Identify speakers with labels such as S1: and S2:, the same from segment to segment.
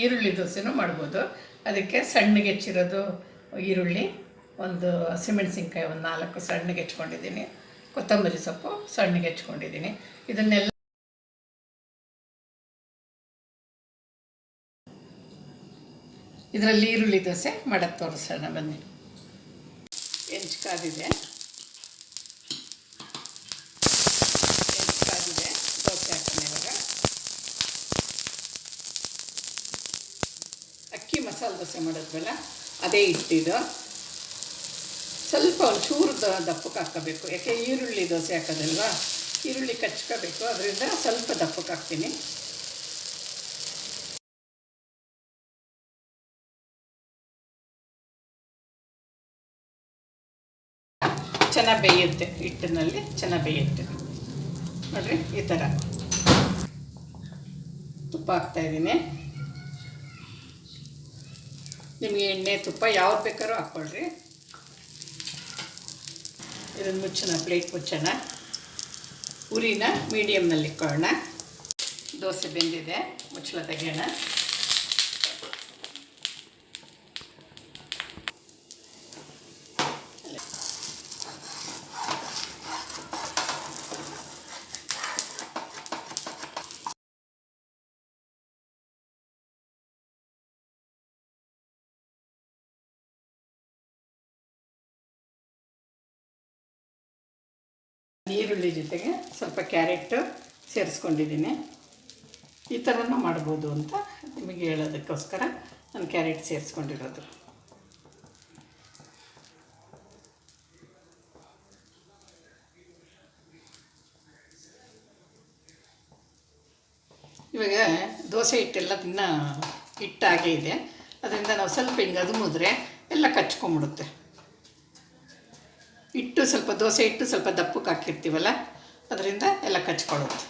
S1: ಈರುಳ್ಳಿ ದೋಸೆನೂ ಮಾಡ್ಬೋದು. ಅದಕ್ಕೆ ಸಣ್ಣಗೆ ಹೆಚ್ಚಿರೋದು ಈರುಳ್ಳಿ, ಒಂದು ಹಸಿಮೆಣಸಿನ್ಕಾಯಿ ಒಂದು 4 ಸಣ್ಣಗೆ ಹೆಚ್ಕೊಂಡಿದ್ದೀನಿ, ಕೊತ್ತಂಬರಿ ಸೊಪ್ಪು ಸಣ್ಣಗೆ ಹೆಚ್ಕೊಂಡಿದ್ದೀನಿ. ಇದನ್ನೆಲ್ಲ ಇದರಲ್ಲಿ ಈರುಳ್ಳಿ ದೋಸೆ ಮಾಡೋಕ್ಕೆ ತೋರಿಸೋಣ ಬನ್ನಿ. ಹೆಂಚು ಕಾದಿದೆ, ದೋಸೆ ಹಾಕ್ತೀನಿ. ಇವಾಗ ಅಕ್ಕಿ ಮಸಾಲೆ ದೋಸೆ ಮಾಡೋದ್ವಲ್ಲ ಅದೇ ಹಿಟ್ಟಿದು. ಸ್ವಲ್ಪ ಒಂಚೂರು ದಪ್ಪಕ್ಕೆ ಹಾಕ್ಕೋಬೇಕು, ಯಾಕೆ ಈರುಳ್ಳಿ ದೋಸೆ ಹಾಕೋದಲ್ವಾ, ಈರುಳ್ಳಿ ಕಚ್ಕೋಬೇಕು, ಅದರಿಂದ ಸ್ವಲ್ಪ ದಪ್ಪಕ್ಕೆ ಹಾಕ್ತೀನಿ. ಚೆನ್ನಾಗಿ ಬೇಯುತ್ತೆ, ಹಿಟ್ಟಿನಲ್ಲಿ ಚೆನ್ನಾಗಿ ಬೇಯುತ್ತೆ ನೋಡಿರಿ. ಈ ಥರ ತುಪ್ಪ ಹಾಕ್ತಾಯಿದ್ದೀನಿ. ನಿಮಗೆ ಎಣ್ಣೆ ತುಪ್ಪ ಯಾವ್ದು ಬೇಕಾದ್ರೂ ಹಾಕ್ಕೊಳ್ರಿ. ಇದನ್ನು ಮುಚ್ಚೋಣ, ಪ್ಲೇಟ್ ಮುಚ್ಚೋಣ. ಉರಿನ ಮೀಡಿಯಮ್ನಲ್ಲಿ ಇಟ್ಕೊಳ್ಳೋಣ. ದೋಸೆ ಬೆಂದಿದೆ, ಮುಚ್ಚಳ ತೆಗೆಯೋಣ. ಈರುಳ್ಳಿ ಜೊತೆಗೆ ಸ್ವಲ್ಪ ಕ್ಯಾರೆಟು ಸೇರಿಸ್ಕೊಂಡಿದ್ದೀನಿ. ಈ ಥರನೂ ಮಾಡ್ಬೋದು ಅಂತ ನಿಮಗೆ ಹೇಳೋದಕ್ಕೋಸ್ಕರ ನಾನು ಕ್ಯಾರೆಟ್ ಸೇರಿಸ್ಕೊಂಡಿರೋದು. ಇವಾಗ ದೋಸೆ ಹಿಟ್ಟೆಲ್ಲ ಹಿಟ್ಟಾಗೇ ಇದೆ, ಅದರಿಂದ ನಾವು ಸ್ವಲ್ಪ ಹಿಂಗೆ ಅದುಮಿದ್ರೆ ಎಲ್ಲ ಕಚ್ಕೊಂಬಿಡುತ್ತೆ. ಹಿಟ್ಟು ಸ್ವಲ್ಪ ದೋಸೆ ಹಿಟ್ಟು ಸ್ವಲ್ಪ ದಪ್ಪಕ್ಕೆ ಹಾಕಿರ್ತೀವಲ್ಲ, ಅದರಿಂದ ಎಲ್ಲ ಕಚ್ಕೊಳ್ಳುತ್ತೆ.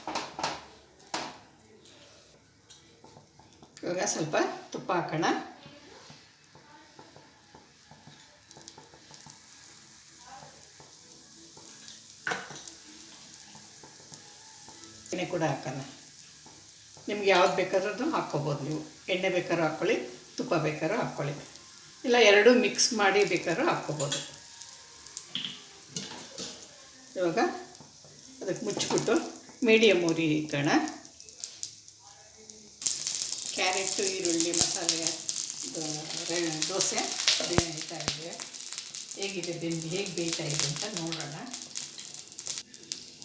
S1: ಇವಾಗ ಸ್ವಲ್ಪ ತುಪ್ಪ ಹಾಕೋಣ. ಎಣ್ಣೆ ಕೂಡ ಹಾಕೋಣ. ನಿಮ್ಗೆ ಯಾವ್ದು ಬೇಕಾದ್ರೂ ಹಾಕ್ಕೋಬೋದು. ನೀವು ಎಣ್ಣೆ ಬೇಕಾದ್ರೂ ಹಾಕ್ಕೊಳ್ಳಿ, ತುಪ್ಪ ಬೇಕಾದ್ರೂ ಹಾಕ್ಕೊಳ್ಳಿ, ಇಲ್ಲ ಎರಡೂ ಮಿಕ್ಸ್ ಮಾಡಿ ಬೇಕಾದ್ರೂ ಹಾಕ್ಕೋಬೋದು. ಇವಾಗ ಅದಕ್ಕೆ ಮುಚ್ಚಿಬಿಟ್ಟು ಮೀಡಿಯಮ್ ಉರಿ ಇಕ್ಕೋಣ. ಕ್ಯಾರೆಟು ಈರುಳ್ಳಿ ಮಸಾಲೆ ದೋಸೆ ಬೇಯ್ತಾ ಇದೆ. ಹೇಗೆ ಬೇಯ್ತಾ ಇದೆ ಅಂತ ನೋಡೋಣ.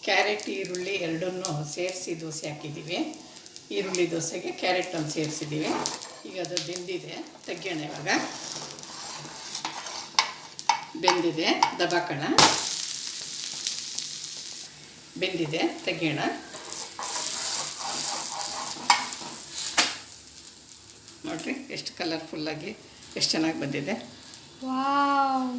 S1: ಕ್ಯಾರೆಟ್ ಈರುಳ್ಳಿ ಎರಡನ್ನೂ ಸೇರಿಸಿ ದೋಸೆ ಹಾಕಿದ್ದೀವಿ. ಈರುಳ್ಳಿ ದೋಸೆಗೆ ಕ್ಯಾರೆಟ್ ಒಂದು ಸೇರಿಸಿದ್ದೀವಿ. ಈಗ ಅದು ಬೆಂದಿದೆ, ತೆಗೆಯೋಣ. ಇವಾಗ ಬೆಂದಿದೆ, ದಬಾಕೋಣ. ಬೆಂದಿದೆ, ತೆಗೆಯೋಣ. ನೋಡಿರಿ ಎಷ್ಟು ಕಲರ್ಫುಲ್ಲಾಗಿ ಎಷ್ಟು ಚೆನ್ನಾಗಿ ಬಂದಿದೆ.
S2: ವಾವ್.